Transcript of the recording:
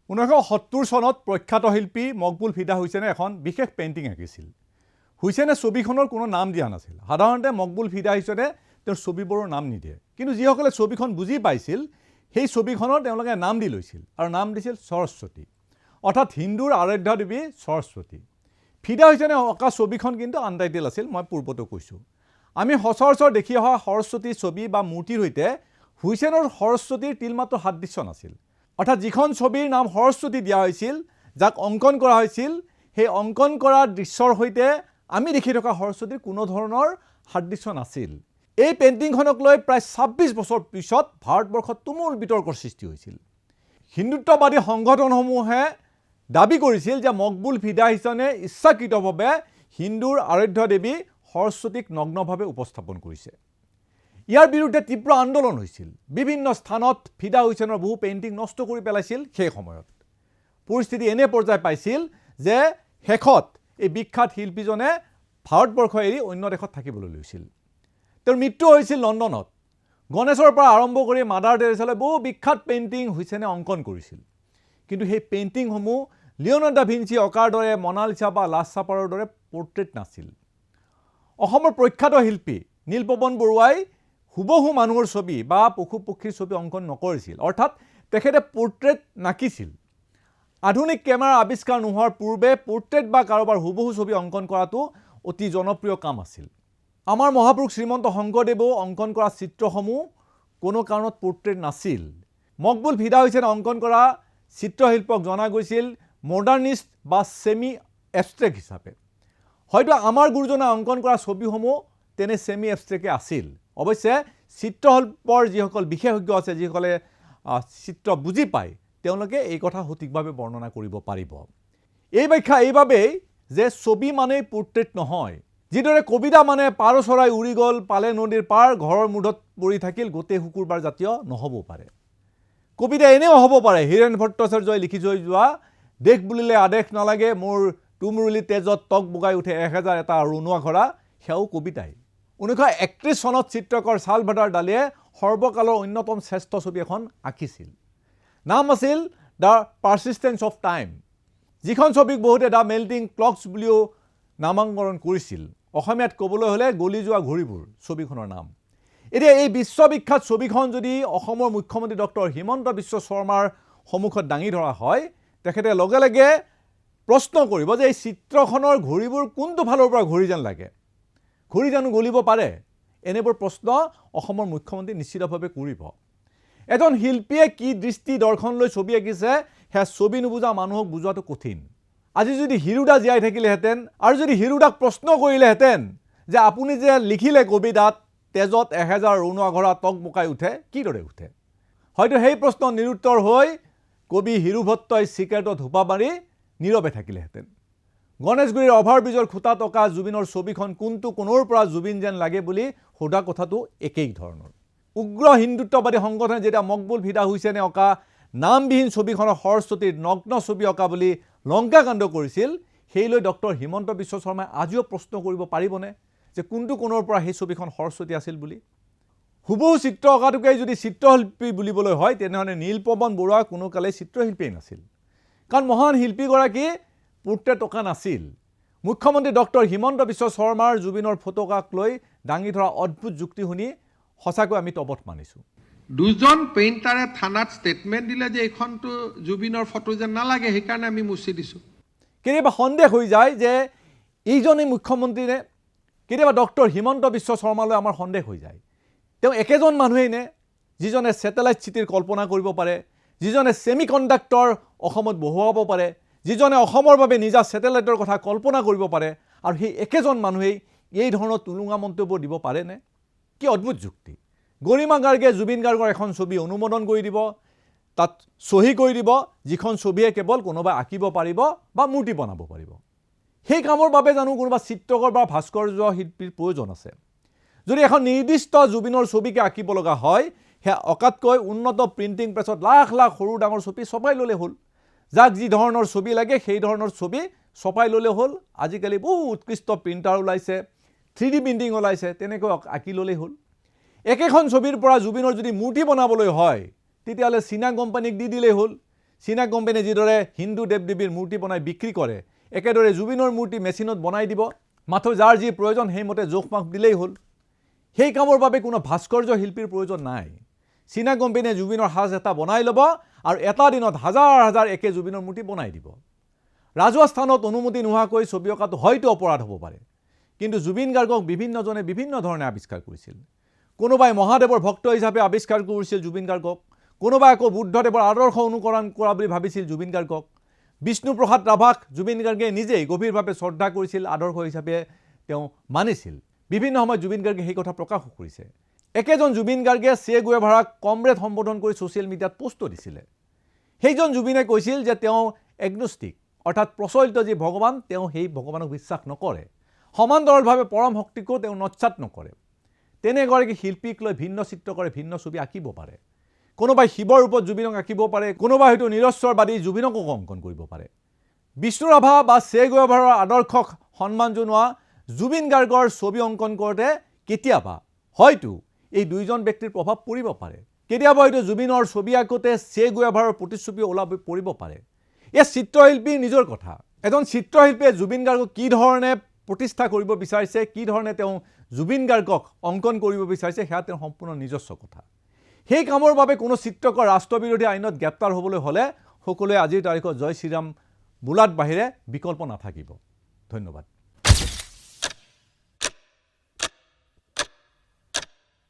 1970 চনত প্ৰখ্যাত শিল্পী মকবুল ফিদা হুছেইনে এখন বিশেষ পেইণ্টিং আঁকিছিল। হুছেইনে ছবিখনৰ কোনো নাম দিয়া নাছিল। সাধাৰণতে মকবুল ফিদা হুছেইনে তেওঁৰ ছবিবোৰৰ নাম নিদিয়ে, কিন্তু যিসকলে ছবিখন বুজি পাইছিল সেই ছবিখনৰ তেওঁলোকে নাম দি লৈছিল আৰু নাম দিছিল সৰস্বতী, অৰ্থাৎ হিন্দুৰ আৰাধ্য দেৱী সৰস্বতী। ফিদা হুছেইনে অঁকা ছবিখন কিন্তু আনটাইটেল আছিল, মই পূৰ্বতে কৈছোঁ। আমি সচৰাচৰ দেখি অহা সৰস্বতী ছবি বা মূৰ্তিৰ সৈতে হুছেইনৰ সৰস্বতীৰ তিলমাত্ৰ সাদৃশ্য নাছিল। অৰ্থাৎ যিখন ছবিৰ নাম সৰস্বতী দিয়া হৈছিল, যাক অংকন কৰা হৈছিল, সেই অংকন কৰা দৃশ্যৰ সৈতে আমি দেখি থকা সৰস্বতীৰ কোনো ধৰণৰ সাদৃশ্য নাছিল। এই পেইণ্টিংখনক লৈ প্ৰায় 26 বছৰ পিছত ভাৰতবৰ্ষত তুমুল বিতৰ্কৰ সৃষ্টি হৈছিল। হিন্দুত্ববাদী সংগঠনসমূহে দাবী কৰিছিল যে মকবুল ফিদা হুছেইনে ইচ্ছাকৃতভাৱে হিন্দুৰ আৰাধ্য দেৱী সৰস্বতীক নগ্নভাৱে উপস্থাপন কৰিছে। ইয়াৰ বিৰুদ্ধে তীব্ৰ আন্দোলন হৈছিল। বিভিন্ন স্থানত ফিদা হুছেইনৰ বহু পেইণ্টিং নষ্ট কৰি পেলাইছিল। সেই সময়ত পৰিস্থিতি এনে পৰ্যায় পাইছিল যে শেষত এই বিখ্যাত শিল্পীজনে ভাৰতবৰ্ষ এৰি অন্য দেশত থাকিবলৈ লৈছিল। তেওঁৰ মৃত্যু হৈছিল লণ্ডনত। গণেশৰ পৰা আৰম্ভ কৰি মাদাৰ টেৰেছালৈ বহু বিখ্যাত পেইণ্টিং হুছেইনে অংকন কৰিছিল, কিন্তু সেই পেইণ্টিংসমূহ লিঅ'নাৰ্ডো ডা ভিঞ্চি অঁকাৰ দৰে মনালিসা বা লাষ্ট ছাপাৰৰ দৰে পৰ্ট্ৰেট নাছিল। অসমৰ প্ৰখ্যাত শিল্পী নীলপৱন বৰুৱাই হুবহু মানুহৰ ছবি বা পশু পক্ষীৰ ছবি অংকন নকৰিছিল, অৰ্থাৎ তেখেতে পৰ্ট্ৰেট নাকিছিল। আধুনিক কেমেৰাৰ আৱিষ্কাৰ নোহোৱাৰ পূৰ্বে পৰ্ট্ৰেট বা কাৰোবাৰ হুবহু ছবি অংকন কৰাটো অতি জনপ্ৰিয় কাম আছিল। আমাৰ মহাপুৰুষ শ্ৰীমন্ত শংকৰদেৱেও অংকন কৰা চিত্ৰসমূহ কোনো কাৰণত পৰ্ট্ৰেট নাছিল। মকবুল ফিদা হুছেইনে অংকন কৰা চিত্ৰশিল্পক জনা গৈছিল মডাৰ্নিষ্ট বা ছেমি এবষ্ট্ৰেক্ট হিচাপে। হয়তো আমাৰ গুৰুজনাই অংকন কৰা ছবিসমূহ তেনে ছেমি এবষ্ট্ৰেক্টে আছিল। অৱশ্যে চিত্ৰশিল্পৰ যিসকল বিশেষজ্ঞ আছে, যিসকলে চিত্ৰ বুজি পায়, তেওঁলোকে এই কথা সঠিকভাৱে বৰ্ণনা কৰিব পাৰিব। এই ব্যাখ্যা এইবাবেই যে ছবি মানেই পৰ্ট্ৰেট নহয়। যিদৰে কবিতা মানে পাৰ চৰাই উৰি গ'ল, পালে নদীৰ পাৰ, ঘৰৰ মূৰত পৰি থাকিল, গোটেই শুকুৰবাৰ জাতীয় নহ'ব পাৰে। কবিতা এনেও হ'ব পাৰে হীৰেণ ভট্টাচাৰ্যই লিখি থৈ যোৱা দেশ বুলিলে আদেশ নালাগে, মোৰ তুমৰুলি তেজত টক বগাই উঠে 1000 এটা ৰুণুৱা ঘৰা, সেয়াও কবিতাই। 1931 চনত চিত্ৰকৰ চালভাডাৰ ডালিয়ে সৰ্বকালৰ অন্যতম শ্ৰেষ্ঠ ছবি এখন আঁকিছিল। নাম আছিল দ্য পাৰ্চিষ্টেঞ্চ অফ টাইম, যিখন ছবিক বহুতে দ্য মেল্টিং ক্লকছ বুলিও নামাকৰণ কৰিছিল। অসমীয়াত ক'বলৈ হ'লে গলি যোৱা ঘড়ীবোৰ ছবিখনৰ নাম। এতিয়া এই বিশ্ববিখ্যাত ছবিখন যদি অসমৰ মুখ্যমন্ত্ৰী ডক্টৰ হিমন্ত বিশ্ব শৰ্মাৰ সন্মুখত দাঙি ধৰা হয়, তেখেতে লগে লগে প্ৰশ্ন কৰিব যে এই চিত্ৰখনৰ ঘড়ীবোৰ কোনটো ফালৰ পৰা ঘড়ী যেন লাগে, ঘড়ী জানো গলিব পাৰে? এনেবোৰ প্ৰশ্ন অসমৰ মুখ্যমন্ত্ৰী নিশ্চিতভাৱে কৰিব। এজন শিল্পীয়ে কি দৃষ্টি দৰ্শন লৈ ছবি আঁকিছে, সেয়া ছবি নুবুজা মানুহক বুজোৱাটো কঠিন। আজি যদি হিৰুদা জীয়াই থাকিলেহেঁতেন আৰু যদি হিৰুদাক প্ৰশ্ন কৰিলেহেঁতেন যে আপুনি যে লিখিলে কবিতাত তেজত 1000 ৰুণুৱা ঘৰা টক বগাই উঠে, কিদৰে উঠে, হয়তো সেই প্ৰশ্ন নিৰুত্তৰ হৈ কবি হিৰু ভট্টই চিগাৰেটত ধোপা মাৰি নীৰৱে থাকিলেহেঁতেন। গণেশগুৰিৰ অভাৰব্ৰিজৰ খুঁটাত অঁকা জুবিনৰ ছবিখন কোনটো কোণৰ পৰা জুবিন যেন লাগে বুলি সোধা কথাটো একেই ধৰণৰ। উগ্ৰ হিন্দুত্ববাদী সংগঠনে যেতিয়া মকবুল ফিদা হুছেইনে অঁকা নামবিহীন ছবিখনৰ সৰস্বতীৰ নগ্ন ছবি অঁকা বুলি লংকাকাণ্ড কৰিছিল, সেই লৈ ডক্টৰ হিমন্ত বিশ্ব শৰ্মাই আজিও প্ৰশ্ন কৰিব পাৰিবনে যে কোনটো কোণৰ পৰা সেই ছবিখন সৰস্বতী আছিল বুলি? হুবহু চিত্ৰ অঁকাটোকেই যদি চিত্ৰশিল্পী বুলিবলৈ হয়, তেনেহ'লে নীলপৱন বৰুৱা কোনো কালেই চিত্ৰশিল্পীয়ে নাছিল, কাৰণ মহান শিল্পীগৰাকী পৰ্ট্ৰেট অঁকা নাছিল। মুখ্যমন্ত্ৰী ডক্টৰ হিমন্ত বিশ্ব শৰ্মাৰ জুবিনৰ ফটোকাক লৈ দাঙি ধৰা অদ্ভুত যুক্তি শুনি সঁচাকৈ আমি তবত মানিছোঁ। দুজন পেইণ্টাৰে থানাত ষ্টেটমেণ্ট দিলে যে এইখনটো জুবিনৰ ফটো যেন নালাগে, সেইকাৰণে আমি মুচি দিছোঁ। কেতিয়াবা সন্দেহ হৈ যায় যে এইজনেই মুখ্যমন্ত্ৰীনে, কেতিয়াবা ডক্টৰ হিমন্ত বিশ্ব শৰ্মালৈ আমাৰ সন্দেহ হৈ যায়। তেওঁ একেজন মানুহেই নে যিজনে ছেটেলাইট চিটিৰ কল্পনা কৰিব পাৰে, যিজনে ছেমি কণ্ডাক্টৰ অসমত বহুৱাব পাৰে, যিজনে অসমৰ বাবে নিজা ছেটেলাইটৰ কথা কল্পনা কৰিব পাৰে, আৰু সেই একেজন মানুহেই এই ধৰণৰ তুলুঙা মন্তব্য দিব পাৰেনে? কি অদ্ভুত যুক্তি। গৰিমা গাৰ্গে জুবিন গাৰ্গৰ এখন ছবি অনুমোদন কৰি দিব, তাত চহী কৰি দিব, যিখন ছবিয়ে কেৱল কোনোবাই আঁকিব পাৰিব বা মূৰ্তি বনাব পাৰিব। সেই কামৰ বাবে জানো কোনোবা চিত্ৰকৰ বা ভাস্কৰ্য শিল্পীৰ প্ৰয়োজন আছে? যদি এখন নিৰ্দিষ্ট জুবিনৰ ছবিকে আঁকিব লগা হয়, সেয়া অঁকাতকৈ উন্নত প্ৰিণ্টিং প্ৰেছত লাখ লাখ সৰু ডাঙৰ ছবি ছপাই ল'লে হ'ল। যাক যি ধৰণৰ ছবি লাগে সেই ধৰণৰ ছবি ছপাই ল'লে হ'ল। আজিকালি বহু উৎকৃষ্ট প্ৰিণ্টাৰ ওলাইছে, 3D প্ৰিণ্টিং ওলাইছে, তেনেকৈ আঁকি ল'লেই হ'ল। একেখন ছবিৰ পৰা জুবিনৰ যদি মূৰ্তি বনাবলৈ হয়, তেতিয়াহ'লে চীনা কোম্পানীক দি দিলেই হ'ল। চীনা কোম্পানীয়ে যিদৰে হিন্দু দেৱ দেৱীৰ মূৰ্তি বনাই বিক্ৰী কৰে একেদৰে জুবিনৰ মূৰ্তি মেচিনত বনাই দিব মাথো যাৰ যি প্ৰয়োজন সেইমতে জোখ মাখ দিলেই হ'ল সেই কামৰ বাবে কোনো ভাস্কৰ্য শিল্পীৰ প্ৰয়োজন নাই চীনা কোম্পানীয়ে জুবিনৰ সাজ এটা বনাই ল'ব আৰু এটা দিনত হাজাৰ হাজাৰ একে জুবিনৰ মূৰ্তি বনাই দিব ৰাজহুৱা স্থানত অনুমতি নোহোৱাকৈ ছবি অঁকাটো হয়তো অপৰাধ হ'ব পাৰে কিন্তু জুবিন গাৰ্গক বিভিন্নজনে বিভিন্ন ধৰণে আৱিষ্কাৰ কৰিছিল কোনোবাই মহাদেৱৰ ভক্ত হিচাপে আৱিষ্কাৰ কৰিছিল জুবিন গাৰ্গক কোনোবাই আকৌ বুদ্ধদেৱৰ আদৰ্শ অনুকৰণ কৰা বুলি ভাবিছিল জুবিন গাৰ্গক বিষ্ণুপ্ৰসাদ ৰাভাক জুবিন গাৰ্গে নিজেই গভীৰভাৱে শ্ৰদ্ধা কৰিছিল আদৰ্শ হিচাপে তেওঁ মানিছিল বিভিন্ন সময়ত জুবিন গাৰ্গে সেই কথা প্ৰকাশ কৰিছে একেজন জুবিন গাৰ্গে চে গুয়েভাৰাক কমৰেড সম্বোধন কৰি ছ'চিয়েল মিডিয়াত পোষ্টও দিছিলে সেইজন জুবিনে কৈছিল যে তেওঁ এগনষ্টিক অৰ্থাৎ প্ৰচলিত যি ভগৱান তেওঁ সেই ভগৱানক বিশ্বাস নকৰে সমান্তৰালভাৱে পৰম শক্তিকো তেওঁ নচ্ছাত নকৰে তেনেগৰাকী শিল্পীক লৈ ভিন্ন চিত্ৰকৰে ভিন্ন ছবি আঁকিব পাৰে কোনোবাই শিৱৰ ৰূপত জুবিনক আঁকিব পাৰে কোনোবাই হয়তো নিৰস্বৰবাদী জুবিনকো অংকন কৰিব পাৰে বিষ্ণু ৰাভা বা চে গুয়েভাৰাৰ আদৰ্শক সন্মান জনোৱা জুবিন গাৰ্গৰ ছবি অংকন কৰোঁতে কেতিয়াবা হয়তো এই দুইজন ব্যক্তিৰ প্ৰভাৱ পৰিব পাৰে কেতিয়াবা হয়তো জুবিনৰ ছবি আঁকোতে চে গুয়েভাৰাৰ প্ৰতিচ্ছবি ওলাব পৰিব পাৰে এই চিত্ৰশিল্পীৰ নিজৰ কথা এজন চিত্ৰশিল্পীয়ে জুবিন গাৰ্গক কি ধৰণে প্ৰতিষ্ঠা কৰিব বিচাৰিছে কি ধৰণে তেওঁ জুবিন গাৰ্গক অংকন কৰিব বিচাৰিছে সেয়া তেওঁৰ সম্পূৰ্ণ নিজস্ব কথা সেই কামৰ বাবে কোনো চিত্ৰকৰ ৰাষ্ট্ৰবিৰোধী আইনত গ্ৰেপ্তাৰ হ'বলৈ হ'লে সকলোৱে আজিৰ তাৰিখত জয় শ্ৰীৰাম বোলাত বাহিৰে বিকল্প নাথাকিব ধন্যবাদ